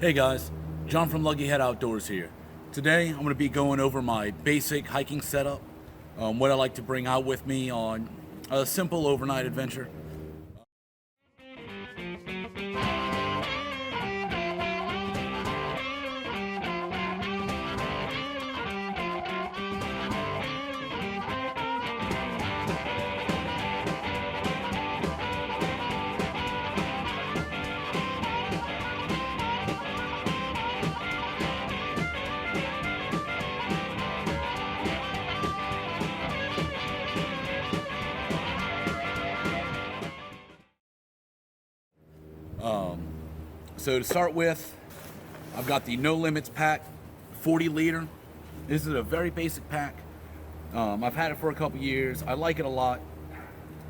Hey guys, John from Luggy Head Outdoors here. Today I'm going to be going over my basic hiking setup, what I like to bring out with me on a simple overnight adventure. So to start with, I've got the No Limits pack, 40 liter. This is a very basic pack. I've had it for a couple years. I like it a lot.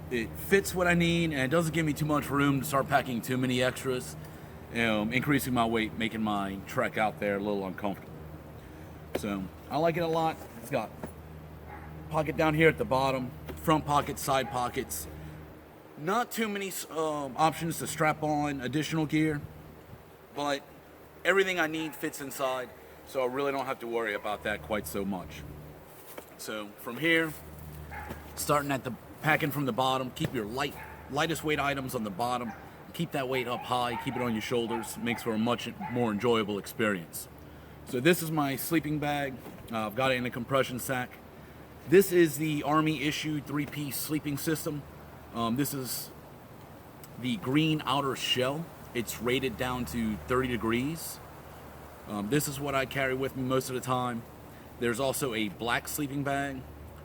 It fits what I need, and it doesn't give me too much room to start packing too many extras, increasing my weight, making my trek out there a little uncomfortable. So I like it a lot. It's got pocket down here at the bottom, front pockets, side pockets. Not too many options to strap on additional gear, but everything I need fits inside, so I really don't have to worry about that quite so much. So from here, starting at the packing from the bottom, keep your lightest weight items on the bottom, keep that weight up high, keep it on your shoulders. Makes for a much more enjoyable experience. So this is my sleeping bag. I've got it in a compression sack. This is the Army issued 3-piece sleeping system. This is the green outer shell. It's rated down to 30 degrees. This is what I carry with me most of the time. There's also a black sleeping bag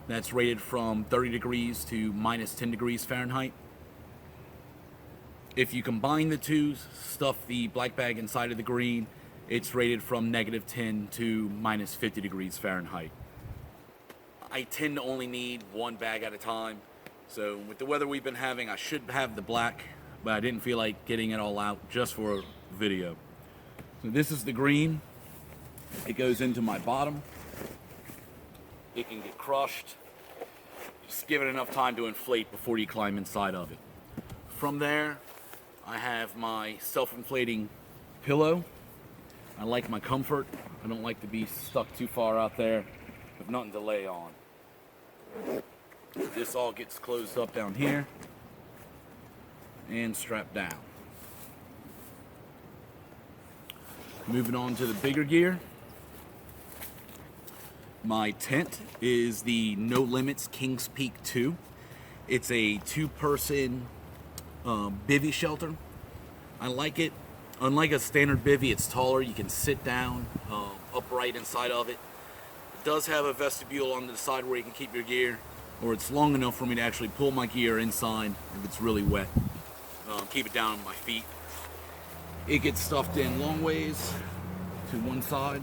that's rated from 30 degrees to minus 10 degrees Fahrenheit. If you combine the two, stuff the black bag inside of the green, it's rated from negative 10 to minus 50 degrees Fahrenheit. I tend to only need one bag at a time. So with the weather we've been having, I should have the black, but I didn't feel like getting it all out just for a video. So this is the green. It goes into my bottom. It can get crushed. Just give it enough time to inflate before you climb inside of it. From there, I have my self-inflating pillow. I like my comfort. I don't like to be stuck too far out there with nothing to lay on. This all gets closed up down here and strapped down. Moving on to the bigger gear. My tent is the No Limits Kings Peak 2. It's a 2-person bivvy shelter. I like it. Unlike a standard bivvy, it's taller. You can sit down upright inside of it. It does have a vestibule on the side where you can keep your gear, or it's long enough for me to actually pull my gear inside if it's really wet. Keep it down on my feet. It gets stuffed in long ways to one side.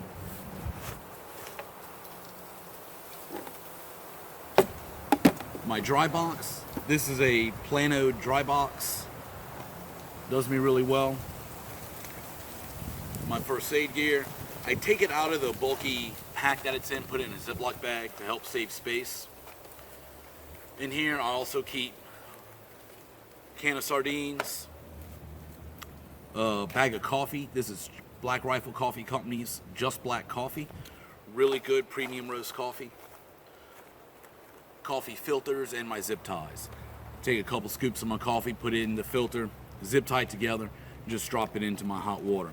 My dry box. This is a Plano dry box. Does me really well. My first aid gear. I take it out of the bulky pack that it's in, put it in a Ziploc bag to help save space. In here, I also keep a can of sardines, a bag of coffee. This is Black Rifle Coffee Company's Just Black Coffee. Really good premium roast coffee. Coffee filters and my zip ties. Take a couple scoops of my coffee, put it in the filter, zip tie it together, and just drop it into my hot water.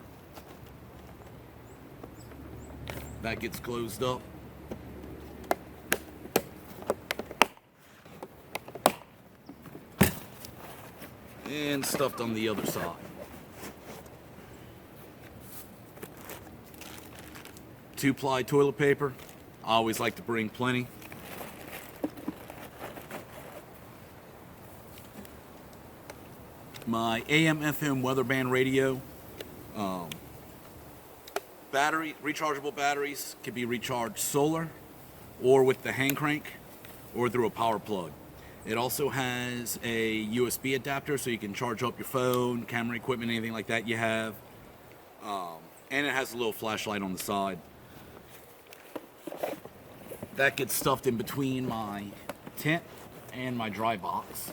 That gets closed up. And stuffed on the other side. Two-ply toilet paper. I always like to bring plenty. My AM/FM weather band radio. Rechargeable batteries can be recharged solar, or with the hand crank, or through a power plug. It also has a USB adapter, so you can charge up your phone, camera equipment, anything like that you have. And it has a little flashlight on the side. That gets stuffed in between my tent and my dry box.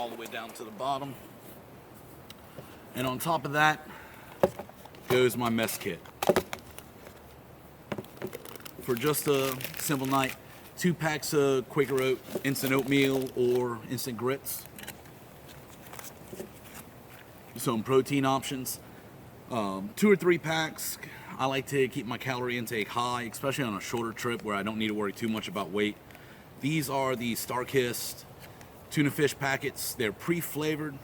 all the way down to the bottom. And on top of that goes my mess kit. For just a simple night, 2 packs of Quaker Oat instant oatmeal or instant grits. Some protein options. 2 or 3 packs. I like to keep my calorie intake high, especially on a shorter trip where I don't need to worry too much about weight. These are the StarKist tuna fish packets. They're pre-flavored.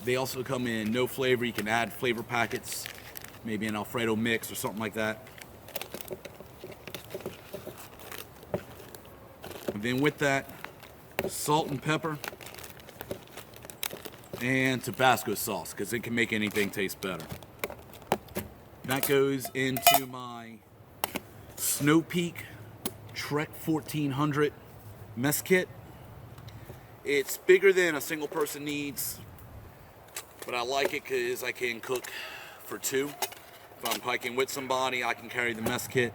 They also come in no flavor. You can add flavor packets, maybe an Alfredo mix or something like that. And then with that, salt and pepper and Tabasco sauce, because it can make anything taste better. That goes into my Snow Peak Trek 1400 mess kit. It's bigger than a single person needs, but I like it because I can cook for 2. If I'm hiking with somebody, I can carry the mess kit.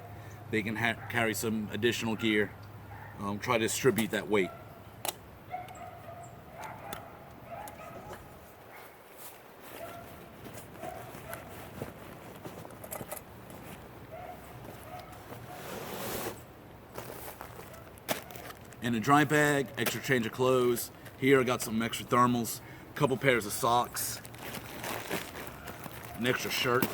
They can carry some additional gear. Try to distribute that weight. In a dry bag, extra change of clothes. Here I got some extra thermals, a couple pairs of socks, an extra shirt.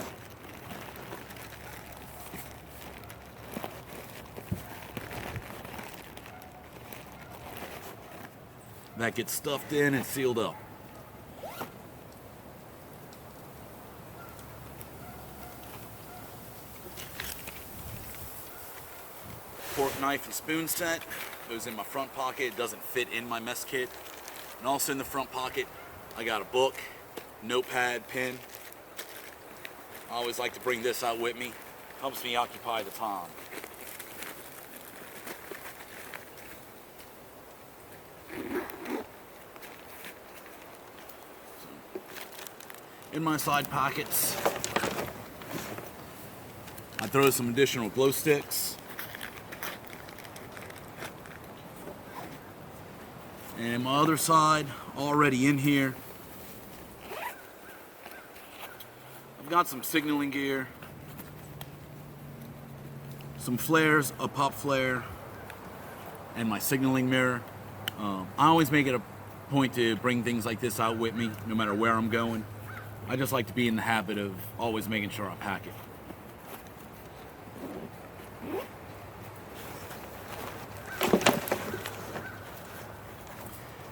That gets stuffed in and sealed up. Fork, knife, and spoon set goes in my front pocket. It doesn't fit in my mess kit. And also in the front pocket, I got a book, notepad, pen. I always like to bring this out with me. Helps me occupy the time. In my side pockets, I throw some additional glow sticks. And my other side, already in here, I've got some signaling gear, some flares, a pop flare, and my signaling mirror. I always make it a point to bring things like this out with me, no matter where I'm going. I just like to be in the habit of always making sure I pack it.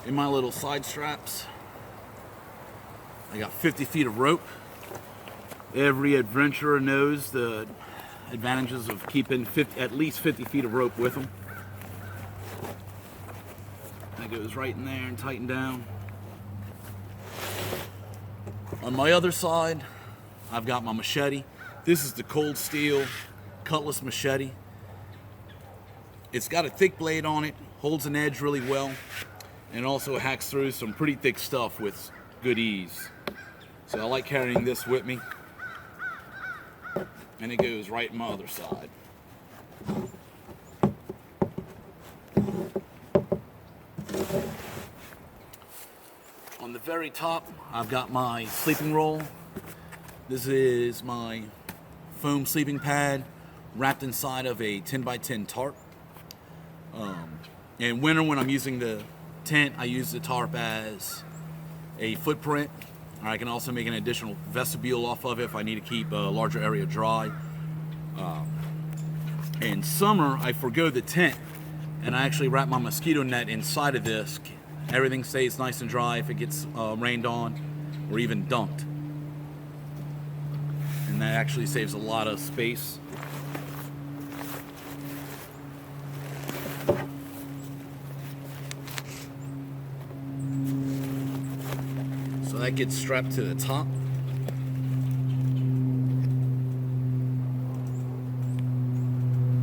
In my little side straps, I got 50 feet of rope. Every adventurer knows the advantages of keeping at least 50 feet of rope with them. That goes right in there and tightened down. On my other side, I've got my machete. This is the Cold Steel Cutlass machete. It's got a thick blade on it, holds an edge really well, and also hacks through some pretty thick stuff with good ease. So I like carrying this with me. And it goes right in my other side. On the very top, I've got my sleeping roll. This is my foam sleeping pad wrapped inside of a 10x10 tarp. In winter, when I'm using the tent, I use the tarp as a footprint. I can also make an additional vestibule off of it if I need to keep a larger area dry. In summer, I forgo the tent and I actually wrap my mosquito net inside of this. Everything stays nice and dry if it gets rained on or even dunked. And that actually saves a lot of space. So that gets strapped to the top.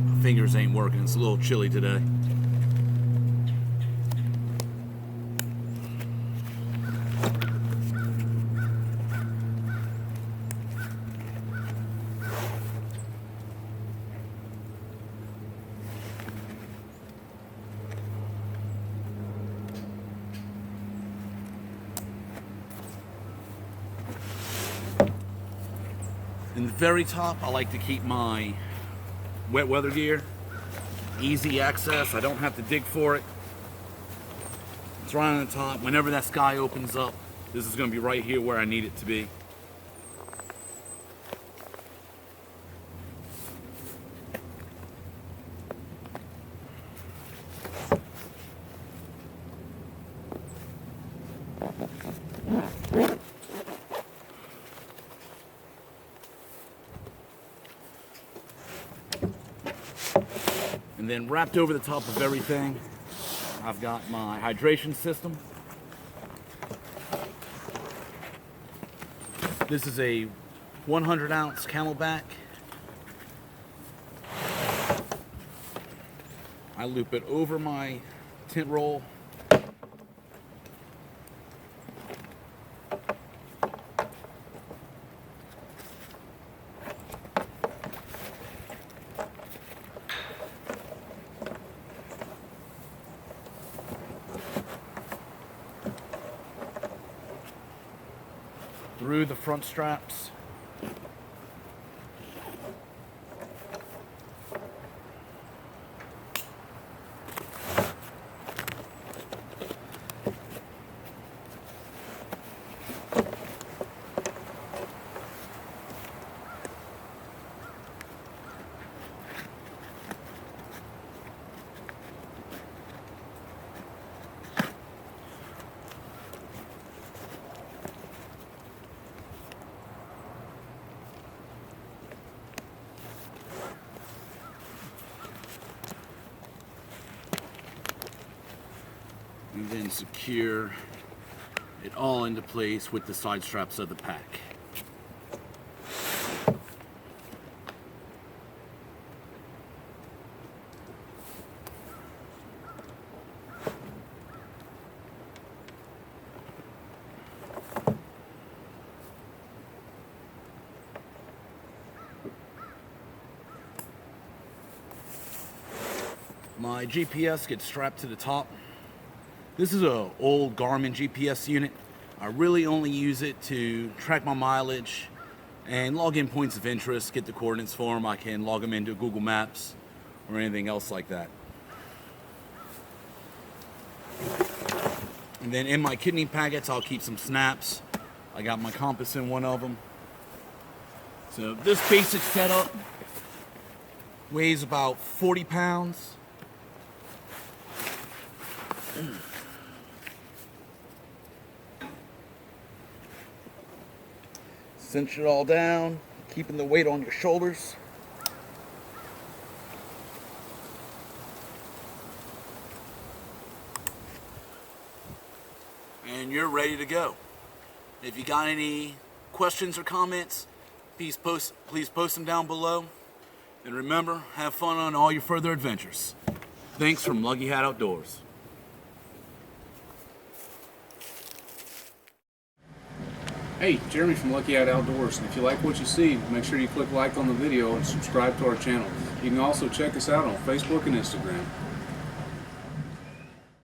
My fingers ain't working, it's a little chilly today. In the very top, I like to keep my wet weather gear. Easy access, I don't have to dig for it. It's right on the top. Whenever that sky opens up, this is going to be right here where I need it to be. And then wrapped over the top of everything, I've got my hydration system. This is a 100-ounce Camelback. I loop it over my tent roll. Through the front straps. And then secure it all into place with the side straps of the pack. My GPS gets strapped to the top. This is an old Garmin GPS unit. I really only use it to track my mileage and log in points of interest, get the coordinates for them. I can log them into Google Maps or anything else like that. And then in my kidney packets, I'll keep some snaps. I got my compass in one of them. So this basic setup weighs about 40 pounds. Cinch it all down, keeping the weight on your shoulders. And you're ready to go. If you got any questions or comments, please post them down below. And remember, have fun on all your further adventures. Thanks from Lucky Hat Outdoors. Hey, Jeremy from Lucky Hat Outdoors. If you like what you see, make sure you click like on the video and subscribe to our channel. You can also check us out on Facebook and Instagram.